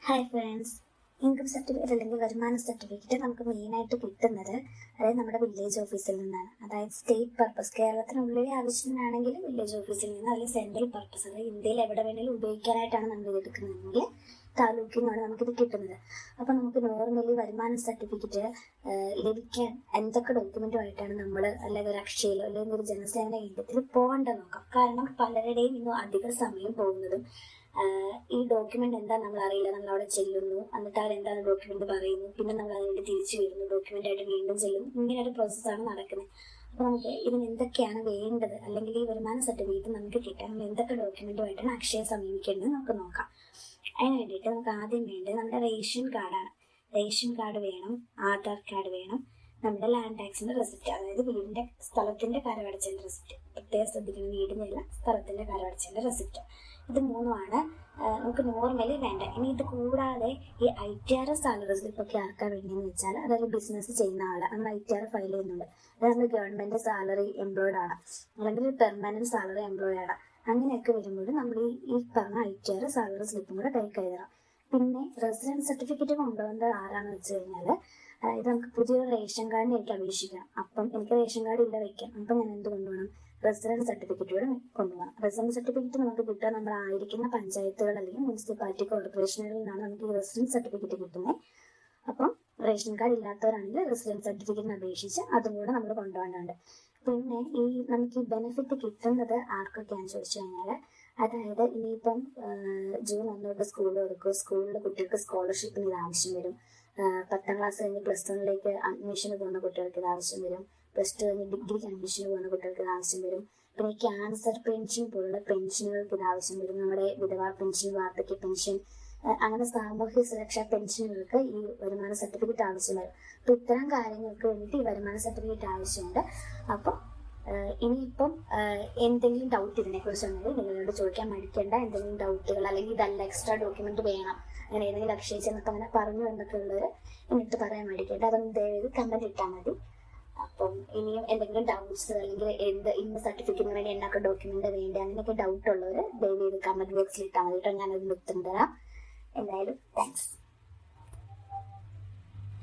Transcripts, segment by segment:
Hi friends, income certificate അല്ലെങ്കിൽ വരുമാന certificate നമുക്ക് മെയിനായിട്ട് കിട്ടുന്നത് അതായത് നമ്മുടെ വില്ലേജ് ഓഫീസിൽ നിന്നാണ്. അതായത് സ്റ്റേറ്റ് പർപ്പസ്, കേരളത്തിനുള്ളിലെ ആവശ്യത്തിനാണെങ്കിൽ വില്ലേജ് ഓഫീസിൽ നിന്ന്, അല്ലെങ്കിൽ സെൻട്രൽ പർപ്പസ് അതായത് ഇന്ത്യയിൽ എവിടെ വേണമെങ്കിലും ഉപയോഗിക്കാനായിട്ടാണ് നമ്മൾ ഇത് എടുക്കുന്നതെങ്കിൽ താലൂക്കിൽ നിന്നാണ് നമുക്കിത് കിട്ടുന്നത്. അപ്പോൾ നമുക്ക് നോർമലി വരുമാന സർട്ടിഫിക്കറ്റ് ലഭിക്കാൻ എന്തൊക്കെ ഡോക്യുമെന്റുമായിട്ടാണ് നമ്മൾ അല്ലെങ്കിൽ ഒരു അക്ഷയയിലോ അല്ലെങ്കിൽ ഒരു ജനസേവന കേന്ദ്രത്തിൽ പോകേണ്ടത് നോക്കാം. കാരണം പലരുടെയും ഇന്നും അധിക സമയം പോകുന്നതും ഈ ഡോക്യുമെന്റ് എന്താ നമ്മൾ അറിയില്ല. നമ്മൾ അവിടെ ചെല്ലുന്നു, എന്നിട്ട് അവർ എന്താണ് ഡോക്യുമെന്റ് പറയുന്നു, പിന്നെ നമ്മൾ അതിനുവേണ്ടി തിരിച്ചു വരുന്നു, ഡോക്യുമെന്റ് ആയിട്ട് വീണ്ടും ചെല്ലുന്നു. ഇങ്ങനെ ഒരു പ്രോസസ്സാണ് നടക്കുന്നത്. അപ്പോൾ നമുക്ക് ഇതിന് എന്തൊക്കെയാണ് വേണ്ടത്, അല്ലെങ്കിൽ ഈ വരുമാന സർട്ടിഫിക്കറ്റ് നമുക്ക് കിട്ടാൻ നമ്മൾ എന്തൊക്കെ ഡോക്യുമെന്റുമായിട്ടാണ് അക്ഷയെ സമീപിക്കേണ്ടത് നമുക്ക് നോക്കാം. അതിന് വേണ്ടിയിട്ട് നമുക്ക് ആദ്യം വേണ്ടത് നമ്മുടെ റേഷൻ കാർഡാണ്. റേഷൻ കാർഡ് വേണം, ആധാർ കാർഡ് വേണം, നമ്മുടെ ലാൻഡ് ടാക്സിന്റെ റെസിപ്റ്റ്, അതായത് വീടിന്റെ സ്ഥലത്തിന്റെ കരമടച്ചതിന്റെ റെസിപ്റ്റ്. പ്രത്യേകം ശ്രദ്ധിക്കണം, വീടിനല്ല സ്ഥലത്തിന്റെ കരമടച്ചതിന്റെ റെസിപ്റ്റ്. ഇത് മൂന്നുമാണ് നമുക്ക് നോർമലി വേണ്ട. ഇനി ഇത് കൂടാതെ ഈ ITR സാലറി സ്ലിപ്പൊക്കെ ആർക്കാൻ വേണ്ടിയെന്ന് വെച്ചാൽ, അതായത് ബിസിനസ് ചെയ്യുന്ന ആള് നമ്മൾ ITR ഫയൽ ചെയ്യുന്നുണ്ട്. അതായത് നമ്മൾ ഗവൺമെന്റ് സാലറി എംപ്ലോയിഡ് ആണ്, അല്ലെങ്കിൽ പെർമനന്റ് സാലറി എംപ്ലോയിഡ് ആണ്. അങ്ങനെയൊക്കെ വരുമ്പോൾ നമ്മൾ ഈ പറഞ്ഞ ITR സാലറി സ്ലിപ്പും കൂടെ കൈ കയറാം. പിന്നെ റെസിഡൻസ് സർട്ടിഫിക്കറ്റ് കൊണ്ടുവന്നത് ആരാണെന്ന് വെച്ച് കഴിഞ്ഞാൽ, അതായത് നമുക്ക് പുതിയൊരു റേഷൻ കാർഡിന് എനിക്ക് അപേക്ഷിക്കാം. അപ്പം എനിക്ക് റേഷൻ കാർഡ് ഇല്ല വയ്ക്കാം. അപ്പം ഞാൻ എന്ത് കൊണ്ടുപോകണം? റെസിഡൻസ് സർട്ടിഫിക്കറ്റ് കൂടെ കൊണ്ടുപോകണം. റെസിഡൻസ് സർട്ടിഫിക്കറ്റ് നമുക്ക് കിട്ടുക നമ്മൾ ആയിരിക്കുന്ന പഞ്ചായത്തുകൾ അല്ലെങ്കിൽ മുനിസിപ്പാലിറ്റി കോർപ്പറേഷനുകളിൽ നിന്നാണ് നമുക്ക് ഈ റെസിഡൻസ് സർട്ടിഫിക്കറ്റ് കിട്ടുന്നത്. അപ്പം റേഷൻ കാർഡ് ഇല്ലാത്തവരാണെങ്കിൽ റെസിഡൻസ് സർട്ടിഫിക്കറ്റിന് അപേക്ഷിച്ച് അതും കൂടെ നമ്മൾ കൊണ്ടുപോകേണ്ടതുണ്ട്. പിന്നെ നമുക്ക് ഈ ബെനിഫിറ്റ് കിട്ടുന്നത് ആർക്കൊക്കെയാണെന്ന് ചോദിച്ചു കഴിഞ്ഞാൽ, അതായത് ഇനിയിപ്പം ജൂൺ 1 തൊട്ട് സ്കൂൾ തുറക്കും, സ്കൂളിലെ കുട്ടികൾക്ക് സ്കോളർഷിപ്പിന് ഇത് ആവശ്യം വരും. 10ാം ക്ലാസ് കഴിഞ്ഞ് +1 അഡ്മിഷന് പോകുന്ന കുട്ടികൾക്ക് ഇത് ആവശ്യം വരും. +2 കഴിഞ്ഞ് ഡിഗ്രിക്ക് അഡ്മിഷന് പോകുന്ന കുട്ടികൾക്ക് ഇത് ആവശ്യം വരും. പിന്നെ ക്യാൻസർ പെൻഷൻ പോലുള്ള പെൻഷനുകൾക്ക് ഇത് ആവശ്യം വരും. നമ്മുടെ വിധവാ പെൻഷൻ, വാർദ്ധക്യ പെൻഷൻ, അങ്ങനെ സാമൂഹ്യ സുരക്ഷാ പെൻഷനുകൾക്ക് ഈ വരുമാന സർട്ടിഫിക്കറ്റ് ആവശ്യം വരും. അപ്പോൾ ഇത്തരം കാര്യങ്ങൾക്ക് വേണ്ടിയിട്ട് ഈ വരുമാന സർട്ടിഫിക്കറ്റ് ആവശ്യമുണ്ട്. അപ്പം ഇനിയിപ്പം എന്തെങ്കിലും ഡൗട്ട് ഇതിനെക്കുറിച്ചുണ്ടെങ്കിൽ നിങ്ങളോട് ചോദിക്കാൻ മടിക്കേണ്ട. എന്തെങ്കിലും ഡൗട്ടുകൾ, അല്ലെങ്കിൽ ഇതല്ല എക്സ്ട്രാ ഡോക്യുമെന്റ് വേണം, അങ്ങനെ ഏതെങ്കിലും അക്ഷയ ചെന്നപ്പോൾ അങ്ങനെ പറഞ്ഞു എന്നൊക്കെ ഉള്ളവർ എന്നിട്ട് പറയാൻ മടിക്കേണ്ട. അതൊന്നും ദയവേത് കമന്റ് ഇട്ടാൽ മതി. അപ്പം ഇനിയും എന്തെങ്കിലും ഡൗട്ട്സ്, അല്ലെങ്കിൽ ഇന്ന സർട്ടിഫിക്കറ്റിന് വേണ്ടി എന്നൊക്കെ ഡോക്യുമെന്റ് വേണ്ടി, അങ്ങനെയൊക്കെ ഡൗട്ട് ഉള്ളവർ ദയവേത് കമന്റ് ബോക്സിൽ ഇട്ടാൽ മതി കേട്ടോ. ഞാനതിന് ഉത്തരം തരാം. എന്തായാലും താങ്ക്സ്.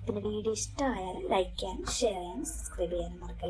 പിന്നെ വീഡിയോ ഇഷ്ടമായാലും ലൈക്ക് ചെയ്യാനും ഷെയർ ചെയ്യാനും സബ്സ്ക്രൈബ് ചെയ്യാനും മറക്കല്ലേ.